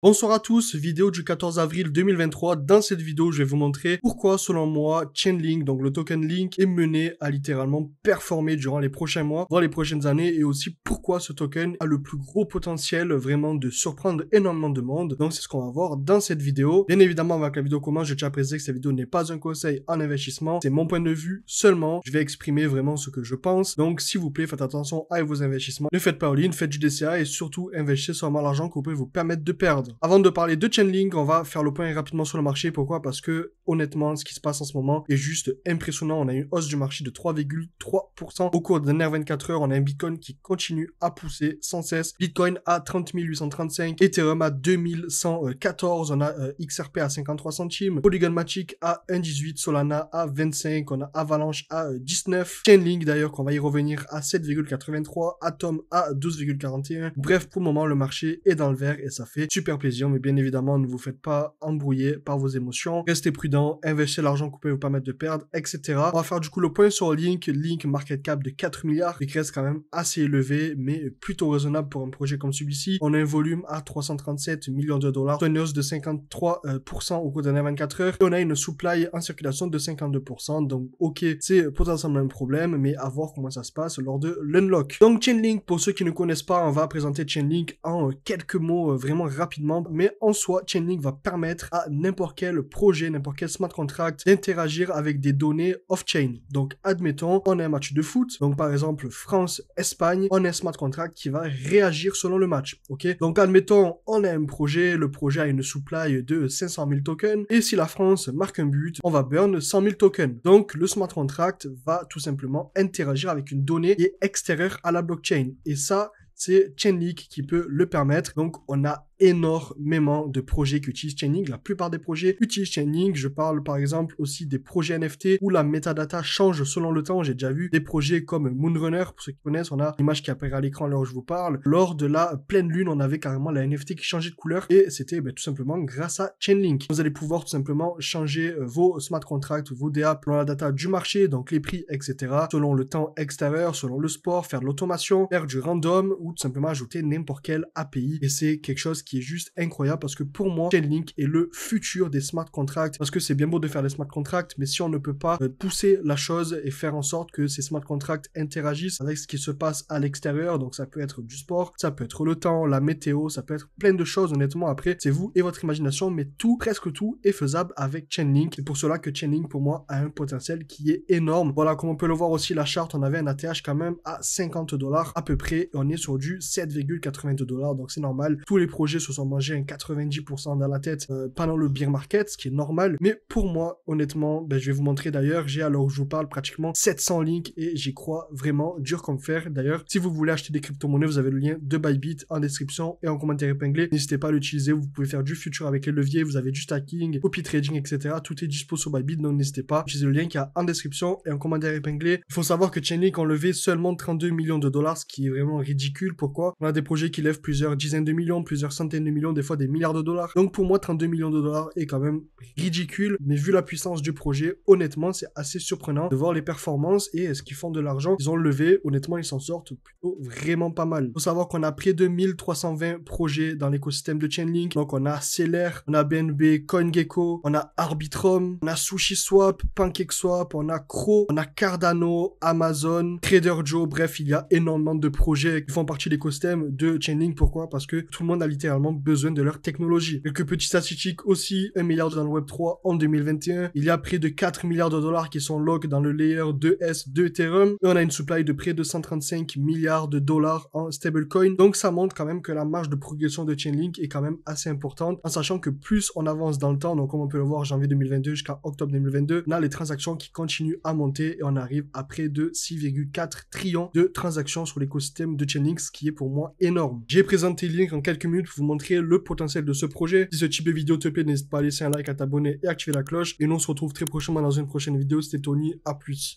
Bonsoir à tous, vidéo du 14 avril 2023. Dans cette vidéo, je vais vous montrer pourquoi, selon moi, Chainlink, donc le token Link, est mené à littéralement performer durant les prochains mois, voire les prochaines années, et aussi pourquoi ce token a le plus gros potentiel vraiment de surprendre énormément de monde. Donc c'est ce qu'on va voir dans cette vidéo. Bien évidemment, avant que la vidéo commence, je tiens à préciser que cette vidéo n'est pas un conseil en investissement, c'est mon point de vue seulement. Je vais exprimer vraiment ce que je pense. Donc s'il vous plaît, faites attention à vos investissements. Ne faites pas all-in, faites du DCA et surtout investissez seulement l'argent que vous pouvez vous permettre de perdre. Avant de parler de Chainlink, on va faire le point rapidement sur le marché. Pourquoi? Parce que honnêtement, ce qui se passe en ce moment est juste impressionnant. On a une hausse du marché de 3,3% au cours des dernières 24 heures. On a un Bitcoin qui continue à pousser sans cesse. Bitcoin à 30 835, Ethereum à 2114, on a XRP à 53 centimes, Polygon Matic à 1,18, Solana à 25, on a Avalanche à 19, Chainlink d'ailleurs qu'on va y revenir à 7,83, Atom à 12,41. Bref, pour le moment, le marché est dans le vert et ça fait super plaisir, mais bien évidemment, ne vous faites pas embrouiller par vos émotions. Restez prudent, investissez l'argent que vous pouvez vous permettre de perdre, etc. On va faire du coup le point sur Link. Link market cap de 4 milliards, qui reste quand même assez élevé, mais plutôt raisonnable pour un projet comme celui-ci. On a un volume à 337 millions de dollars, une hausse de 53% au cours des dernières 24 heures. Et on a une supply en circulation de 52%. Donc, ok, c'est potentiellement un problème, mais à voir comment ça se passe lors de l'unlock. Donc, Chainlink, pour ceux qui ne connaissent pas, on va présenter Chainlink en quelques mots vraiment rapidement. Mais en soi, Chainlink va permettre à n'importe quel projet, n'importe quel smart contract d'interagir avec des données off-chain. Donc, admettons, on a un match de foot. Donc, par exemple, France-Espagne, on a un smart contract qui va réagir selon le match. Ok? Donc, admettons, on a un projet, le projet a une supply de 500 000 tokens. Et si la France marque un but, on va burn 100 000 tokens. Donc, le smart contract va tout simplement interagir avec une donnée qui est extérieure à la blockchain. Et ça, c'est Chainlink qui peut le permettre. Donc, on a énormément de projets qui utilisent Chainlink. La plupart des projets utilisent Chainlink. Je parle par exemple aussi des projets NFT où la metadata change selon le temps. J'ai déjà vu des projets comme Moonrunner. Pour ceux qui connaissent, on a l'image qui apparaît à l'écran là où je vous parle. Lors de la pleine lune, on avait carrément la NFT qui changeait de couleur et c'était tout simplement grâce à Chainlink. Vous allez pouvoir tout simplement changer vos smart contracts, vos DA selon la data du marché, donc les prix, etc. Selon le temps extérieur, selon le sport, faire de l'automation, faire du random ou tout simplement ajouter n'importe quelle API. Et c'est quelque chose qui est juste incroyable parce que pour moi, Chainlink est le futur des smart contracts parce que c'est bien beau de faire des smart contracts, mais si on ne peut pas pousser la chose et faire en sorte que ces smart contracts interagissent avec ce qui se passe à l'extérieur, donc ça peut être du sport, ça peut être le temps, la météo, ça peut être plein de choses, honnêtement, après, c'est vous et votre imagination, mais tout, presque tout, est faisable avec Chainlink. C'est pour cela que Chainlink, pour moi, a un potentiel qui est énorme. Voilà, comme on peut le voir aussi, la charte, on avait un ATH quand même à 50 $ à peu près, et on est sur du 7,82 $, donc c'est normal. Tous les projets se sont mangés un 90% dans la tête pendant le bear market, ce qui est normal. Mais pour moi, honnêtement, je vais vous montrer d'ailleurs, j'ai à l'heure où je vous parle pratiquement 700 links et j'y crois vraiment dur comme fer. D'ailleurs, si vous voulez acheter des crypto-monnaies, vous avez le lien de Bybit en description et en commentaire épinglé. N'hésitez pas à l'utiliser, vous pouvez faire du futur avec les leviers, vous avez du stacking, copy trading, etc. Tout est dispo sur Bybit, donc n'hésitez pas. Utilisez le lien qu'il y a en description et en commentaire épinglé. Il faut savoir que Chainlink ont levé seulement 32 millions de dollars, ce qui est vraiment ridicule. Pourquoi? On a des projets qui lèvent plusieurs dizaines de millions, plusieurs centaines de millions, des fois des milliards de dollars. Donc pour moi, 32 millions de dollars est quand même ridicule, mais vu la puissance du projet, honnêtement, c'est assez surprenant de voir les performances et est-ce qu'ils font de l'argent. Ils ont levé, honnêtement, ils s'en sortent plutôt vraiment pas mal. Il faut savoir qu'on a près de 1320 projets dans l'écosystème de Chainlink. Donc on a Celer, on a BNB, CoinGecko, on a Arbitrum, on a SushiSwap, PancakeSwap, on a Crow, on a Cardano, Amazon, TraderJoe. Bref, il y a énormément de projets qui font partie de l'écosystème de Chainlink. Pourquoi? Parce que tout le monde a littéralement besoin de leur technologie. Quelques petites statistiques aussi, 1 milliard dans le Web3 en 2021. Il y a près de 4 milliards de dollars qui sont lock dans le layer 2S de Ethereum. Et on a une supply de près de 135 milliards de dollars en stablecoin. Donc ça montre quand même que la marge de progression de Chainlink est quand même assez importante, en sachant que plus on avance dans le temps, donc comme on peut le voir janvier 2022 jusqu'à octobre 2022, on a les transactions qui continuent à monter et on arrive à près de 6,4 trillions de transactions sur l'écosystème de Chainlink, ce qui est pour moi énorme. J'ai présenté Link en quelques minutes pour vous montrer le potentiel de ce projet. Si ce type de vidéo te plaît, n'hésite pas à laisser un like, à t'abonner et activer la cloche. Et nous on se retrouve très prochainement dans une prochaine vidéo. C'était Tony, à plus.